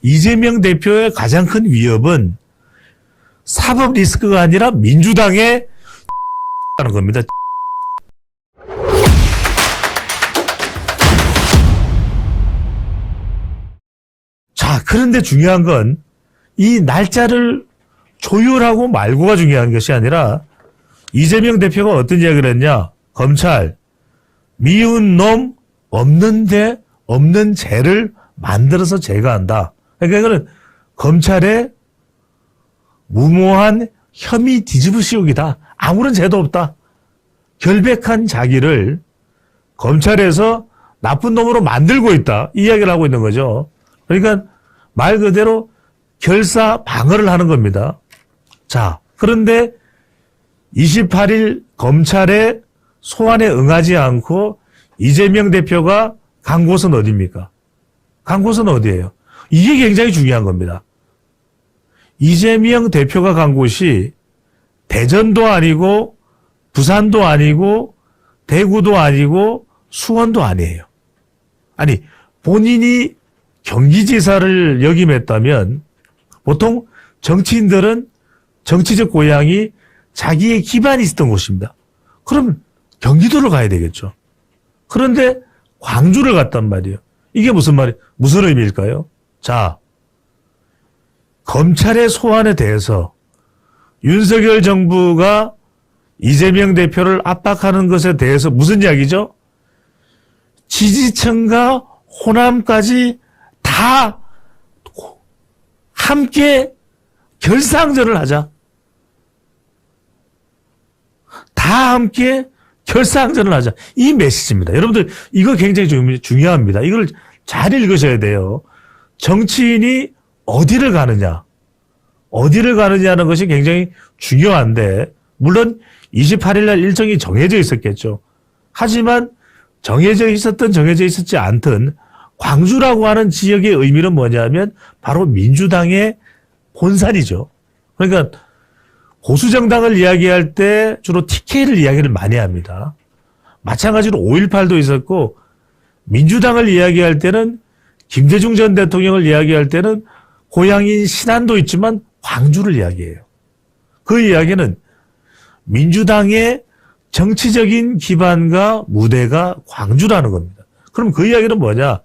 이재명 대표의 가장 큰 위협은 사법 리스크가 아니라 민주당의 하는 겁니다. 자, 그런데 중요한 건 이 날짜를 조율하고 말고가 중요한 것이 아니라 이재명 대표가 어떤 이야기를 했냐. 검찰, 미운 놈 없는데 없는 죄를 만들어서 제거한다. 그러니까 이거는 검찰의 무모한 혐의 뒤집어 씌우기다. 아무런 죄도 없다. 결백한 자기를 검찰에서 나쁜 놈으로 만들고 있다. 이 이야기를 하고 있는 거죠. 그러니까 말 그대로 결사 방어를 하는 겁니다. 자, 그런데 28일 검찰의 소환에 응하지 않고 이재명 대표가 간 곳은 어디입니까? 간 곳은 어디예요? 이게 굉장히 중요한 겁니다. 이재명 대표가 간 곳이 대전도 아니고 부산도 아니고 대구도 아니고 수원도 아니에요. 아니, 본인이 경기지사를 역임했다면 보통 정치인들은 정치적 고향이 자기의 기반이 있었던 곳입니다. 그럼 경기도를 가야 되겠죠. 그런데 광주를 갔단 말이에요. 이게 무슨 의미일까요? 자, 검찰의 소환에 대해서 윤석열 정부가 이재명 대표를 압박하는 것에 대해서 무슨 이야기죠? 지지층과 호남까지 다 함께 결사항전을 하자. 다 함께 결사항전을 하자. 이 메시지입니다. 여러분들 이거 굉장히 중요합니다. 이걸 잘 읽으셔야 돼요. 정치인이 어디를 가느냐는 것이 굉장히 중요한데 물론 28일 날 일정이 정해져 있었겠죠. 하지만 정해져 있었지 않든 광주라고 하는 지역의 의미는 뭐냐면 바로 민주당의 본산이죠. 그러니까 보수정당을 이야기할 때 주로 TK를 이야기를 많이 합니다. 마찬가지로 5.18도 있었고 민주당을 이야기할 때는 김대중 전 대통령을 이야기할 때는 고향인 신안도 있지만 광주를 이야기해요. 그 이야기는 민주당의 정치적인 기반과 무대가 광주라는 겁니다. 그럼 그 이야기는 뭐냐?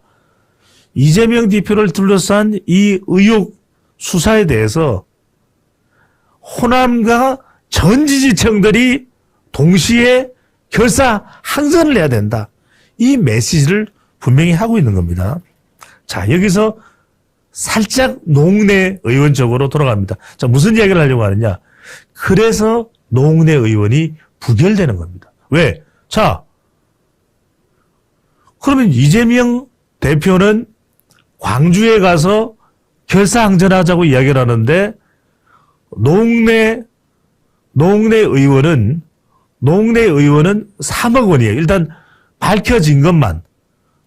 이재명 대표를 둘러싼 이 의혹 수사에 대해서 호남과 전 지지층들이 동시에 결사항전을 해야 된다. 이 메시지를 분명히 하고 있는 겁니다. 자, 여기서 살짝 노웅래 의원 쪽으로 돌아갑니다. 자, 무슨 이야기를 하려고 하느냐? 그래서 노웅래 의원이 부결되는 겁니다. 왜? 자, 그러면 이재명 대표는 광주에 가서 결사항전하자고 이야기를 하는데 노웅래 의원은 3억 원이에요. 일단 밝혀진 것만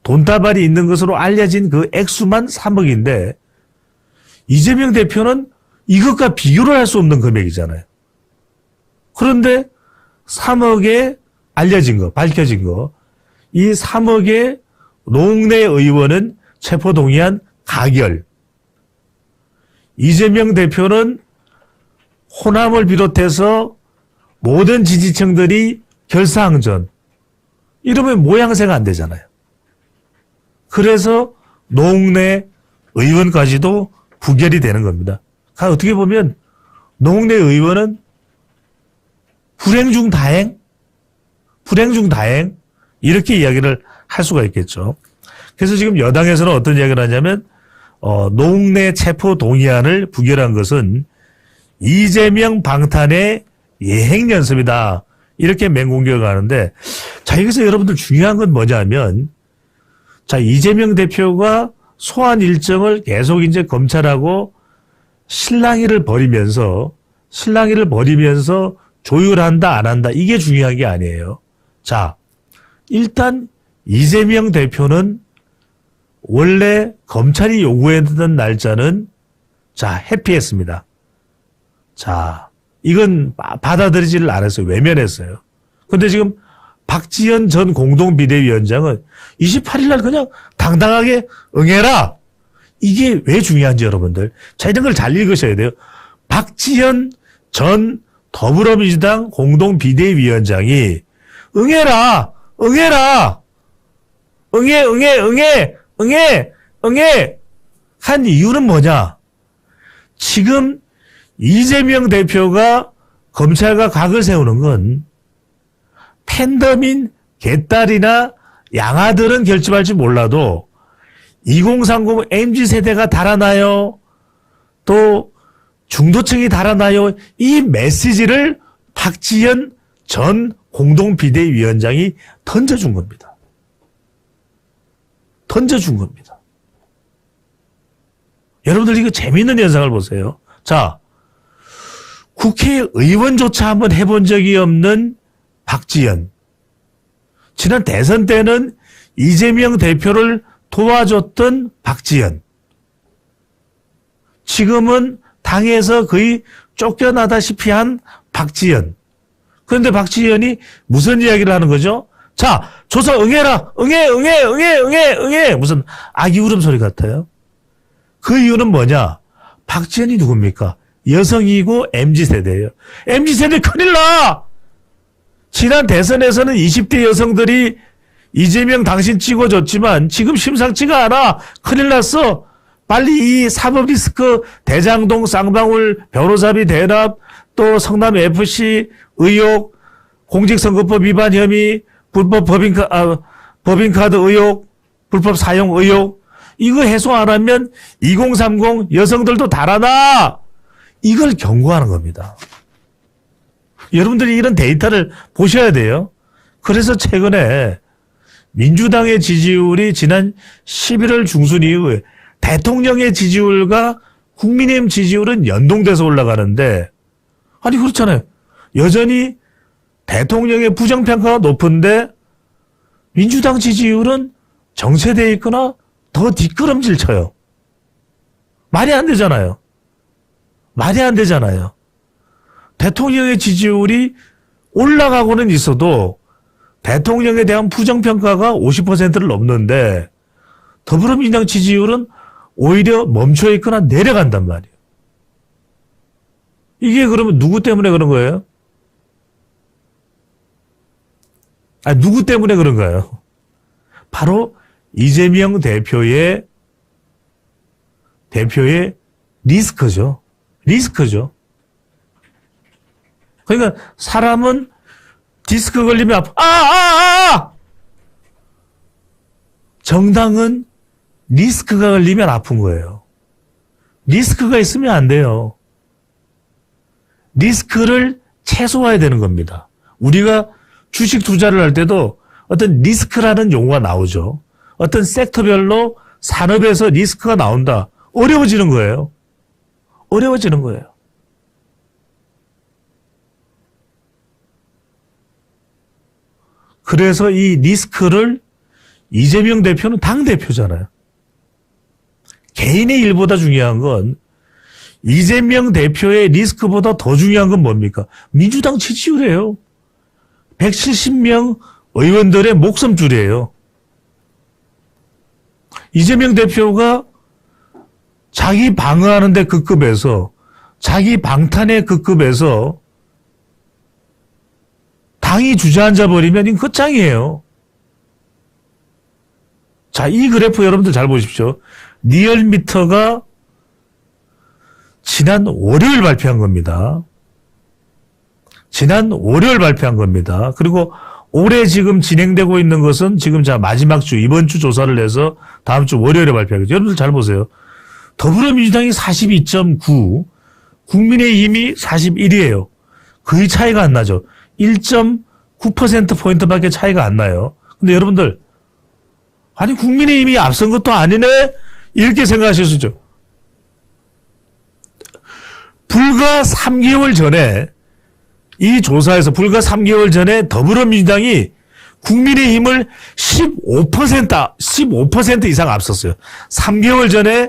돈다발이 있는 것으로 알려진 그 액수만 3억인데 이재명 대표는 이것과 비교를 할 수 없는 금액이잖아요. 그런데 3억에 알려진 거, 밝혀진 거, 이 3억에 노웅래 의원은 체포동의안 가결. 이재명 대표는 호남을 비롯해서 모든 지지층들이 결사항전. 이러면 모양새가 안 되잖아요. 그래서 노웅래 의원까지도 부결이 되는 겁니다. 어떻게 보면 노웅래 의원은 불행 중 다행 이렇게 이야기를 할 수가 있겠죠. 그래서 지금 여당에서는 어떤 이야기를 하냐면 노웅래 체포 동의안을 부결한 것은 이재명 방탄의 예행 연습이다. 이렇게 맹공격을 하는데 자, 여기서 여러분들 중요한 건 뭐냐면 자, 이재명 대표가 소환 일정을 계속 이제 검찰하고 실랑이를 벌이면서 조율한다 안 한다 이게 중요한 게 아니에요. 자, 일단 이재명 대표는 원래 검찰이 요구했던 날짜는 자, 회피했습니다. 자, 이건 받아들이지를 않았어요. 외면했어요. 근데 지금 박지원 전 공동비대위원장은 28일 날 그냥 당당하게 응해라. 이게 왜 중요한지 여러분들. 자, 이런 걸 잘 읽으셔야 돼요. 박지현 전 더불어민주당 공동 비대위원장이 응해라! 응해라! 응해! 한 이유는 뭐냐? 지금 이재명 대표가 검찰과 각을 세우는 건 팬덤인 개딸이나 양아들은 결집할지 몰라도 2030 MZ세대가 달아나요. 또 중도층이 달아나요. 이 메시지를 박지현 전 공동비대위원장이 던져준 겁니다. 던져준 겁니다. 여러분들 이거 재미있는 현상을 보세요. 자, 국회의원조차 한번 해본 적이 없는 박지현. 지난 대선 때는 이재명 대표를 도와줬던 박지현. 지금은 당에서 거의 쫓겨나다시피 한 박지현. 그런데 박지현이 무슨 이야기를 하는 거죠? 자, 조사 응해라! 응해! 무슨 아기 울음소리 같아요. 그 이유는 뭐냐? 박지현이 누굽니까? 여성이고 MZ세대예요. MZ세대 큰일 나! 지난 대선에서는 20대 여성들이 이재명 당신 찍어줬지만 지금 심상치가 않아. 큰일 났어. 빨리 이 사법리스크 대장동 쌍방울 변호사비 대납 또 성남FC 의혹 공직선거법 위반 혐의 불법 법인카드 의혹 불법 사용 의혹 이거 해소 안 하면 2030 여성들도 달아나. 이걸 경고하는 겁니다. 여러분들이 이런 데이터를 보셔야 돼요. 그래서 최근에 민주당의 지지율이 지난 11월 중순 이후에 대통령의 지지율과 국민의힘 지지율은 연동돼서 올라가는데 아니 그렇잖아요. 여전히 대통령의 부정평가가 높은데 민주당 지지율은 정체되어 있거나 더 뒷걸음질 쳐요. 말이 안 되잖아요. 말이 안 되잖아요. 대통령의 지지율이 올라가고는 있어도 대통령에 대한 부정평가가 50%를 넘는데 더불어민주당 지지율은 오히려 멈춰 있거나 내려간단 말이에요. 이게 그러면 누구 때문에 그런 거예요? 누구 때문에 그런가요? 바로 이재명 대표의 리스크죠. 그러니까 사람은 디스크 걸리면 아파. 정당은 리스크가 걸리면 아픈 거예요. 리스크가 있으면 안 돼요. 리스크를 최소화해야 되는 겁니다. 우리가 주식 투자를 할 때도 어떤 리스크라는 용어가 나오죠. 어떤 섹터별로 산업에서 리스크가 나온다. 어려워지는 거예요. 그래서 이 리스크를 이재명 대표는 당대표잖아요. 개인의 일보다 중요한 건 이재명 대표의 리스크보다 더 중요한 건 뭡니까? 민주당 지지율이에요. 170명 의원들의 목숨줄이에요. 이재명 대표가 자기 방어하는데 그 급에서 자기 방탄의 그 급에서 당이 주저앉아 버리면 이건 끝장이에요. 자, 이 그래프 여러분들 잘 보십시오. 리얼미터가 지난 월요일 발표한 겁니다. 그리고 올해 지금 진행되고 있는 것은 지금 마지막 주, 이번 주 조사를 해서 다음 주 월요일에 발표하겠죠. 여러분들 잘 보세요. 더불어민주당이 42.9, 국민의힘이 41이에요. 거의 차이가 안 나죠. 1.9%포인트밖에 차이가 안 나요. 근데 여러분들, 아니, 국민의힘이 앞선 것도 아니네? 이렇게 생각하실 수 있죠. 불과 3개월 전에, 이 조사에서 불과 3개월 전에 더불어민주당이 국민의힘을 15% 이상 앞섰어요. 3개월 전에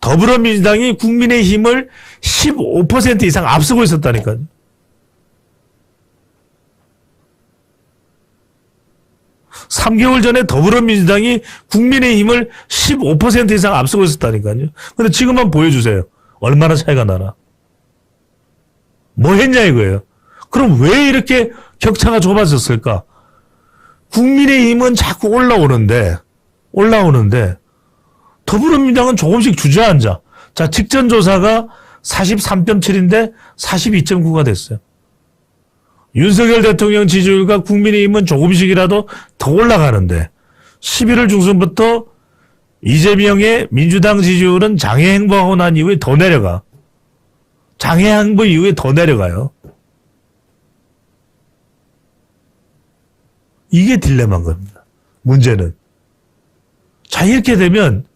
더불어민주당이 국민의힘을 15% 이상 앞서고 있었다니까요. 3개월 전에 더불어민주당이 국민의힘을 15% 이상 앞서고 있었다니까요. 근데 지금 한번 보여주세요. 얼마나 차이가 나나. 뭐 했냐 이거예요. 그럼 왜 이렇게 격차가 좁아졌을까? 국민의힘은 자꾸 올라오는데 더불어민주당은 조금씩 주저앉아. 자, 직전 조사가 43.7인데 42.9가 됐어요. 윤석열 대통령 지지율과 국민의힘은 조금씩이라도 더 올라가는데 11월 중순부터 이재명의 민주당 지지율은 장애 행보하고 난 이후에 더 내려가. 장애 행보 이후에 더 내려가요. 이게 딜레마인 겁니다. 문제는. 자, 이렇게 되면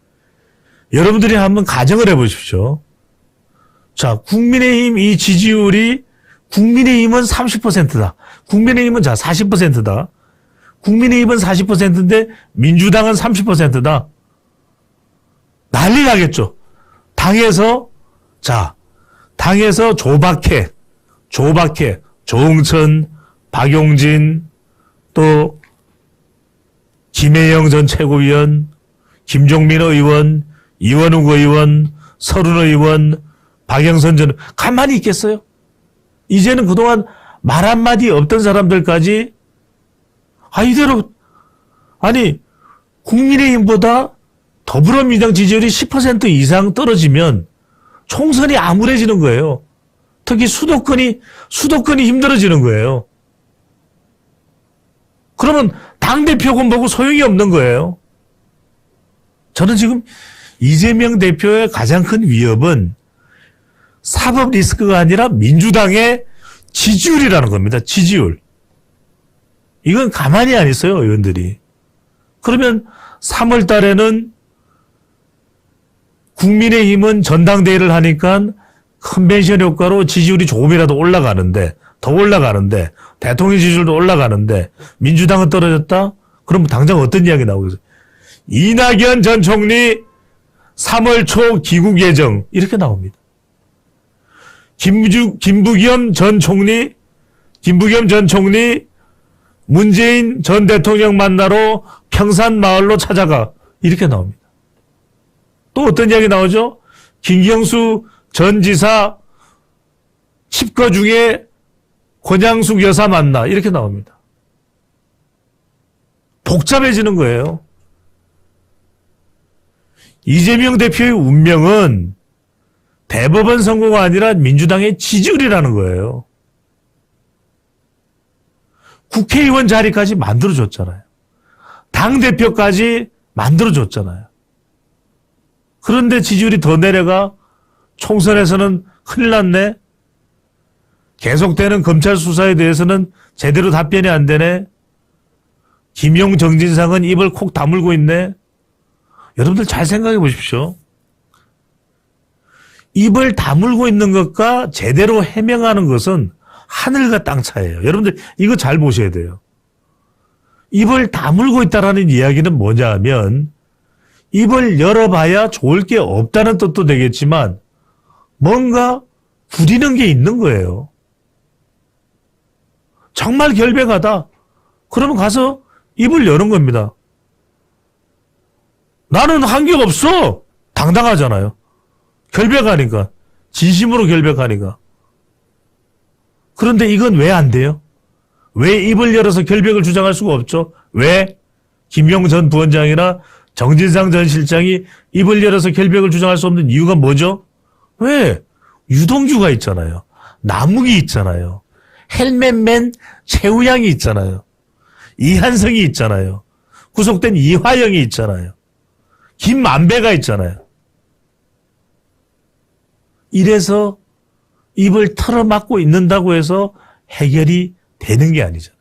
여러분들이 한번 가정을 해보십시오. 자, 국민의힘 이 지지율이 국민의힘은 30%다. 국민의힘은 자 40%다. 국민의힘은 40%인데 민주당은 30%다. 난리 나겠죠. 당에서 조박해, 조응천, 박용진, 또 김혜영 전 최고위원, 김종민 의원, 이원욱 의원, 서른 의원, 박영선 전 가만히 있겠어요? 이제는 그동안 말 한마디 없던 사람들까지 이대로 국민의힘보다 더불어민주당 지지율이 10% 이상 떨어지면 총선이 암울해지는 거예요. 특히 수도권이 힘들어지는 거예요. 그러면 당대표군 보고 소용이 없는 거예요. 저는 지금 이재명 대표의 가장 큰 위협은 사법 리스크가 아니라 민주당의 지지율이라는 겁니다. 지지율. 이건 가만히 안 있어요, 의원들이. 그러면 3월 달에는 국민의힘은 전당대회를 하니까 컨벤션 효과로 지지율이 조금이라도 더 올라가는데 대통령 지지율도 올라가는데 민주당은 떨어졌다? 그럼 당장 어떤 이야기 나오겠어요? 이낙연 전 총리 3월 초 귀국 예정 이렇게 나옵니다. 김부겸 전 총리 문재인 전 대통령 만나러 평산마을로 찾아가 이렇게 나옵니다. 또 어떤 이야기 나오죠? 김경수 전 지사 칩거 중에 권양숙 여사 만나 이렇게 나옵니다. 복잡해지는 거예요. 이재명 대표의 운명은 대법원 선고가 아니라 민주당의 지지율이라는 거예요. 국회의원 자리까지 만들어줬잖아요. 당대표까지 만들어줬잖아요. 그런데 지지율이 더 내려가 총선에서는 큰일 났네. 계속되는 검찰 수사에 대해서는 제대로 답변이 안 되네. 김용 정진상은 입을 콕 다물고 있네. 여러분들 잘 생각해 보십시오. 입을 다물고 있는 것과 제대로 해명하는 것은 하늘과 땅 차이예요. 여러분들 이거 잘 보셔야 돼요. 입을 다물고 있다라는 이야기는 뭐냐 하면 입을 열어봐야 좋을 게 없다는 뜻도 되겠지만 뭔가 부리는 게 있는 거예요. 정말 결백하다. 그러면 가서 입을 여는 겁니다. 나는 한 게 없어. 당당하잖아요. 결백하니까. 진심으로 결백하니까. 그런데 이건 왜 안 돼요? 왜 입을 열어서 결백을 주장할 수가 없죠? 왜? 김용 전 부원장이나 정진상 전 실장이 입을 열어서 결백을 주장할 수 없는 이유가 뭐죠? 왜? 유동규가 있잖아요. 남욱이 있잖아요. 헬멧맨 최우양이 있잖아요. 이한성이 있잖아요. 구속된 이화영이 있잖아요. 김만배가 있잖아요. 이래서 입을 털어막고 있는다고 해서 해결이 되는 게 아니잖아요.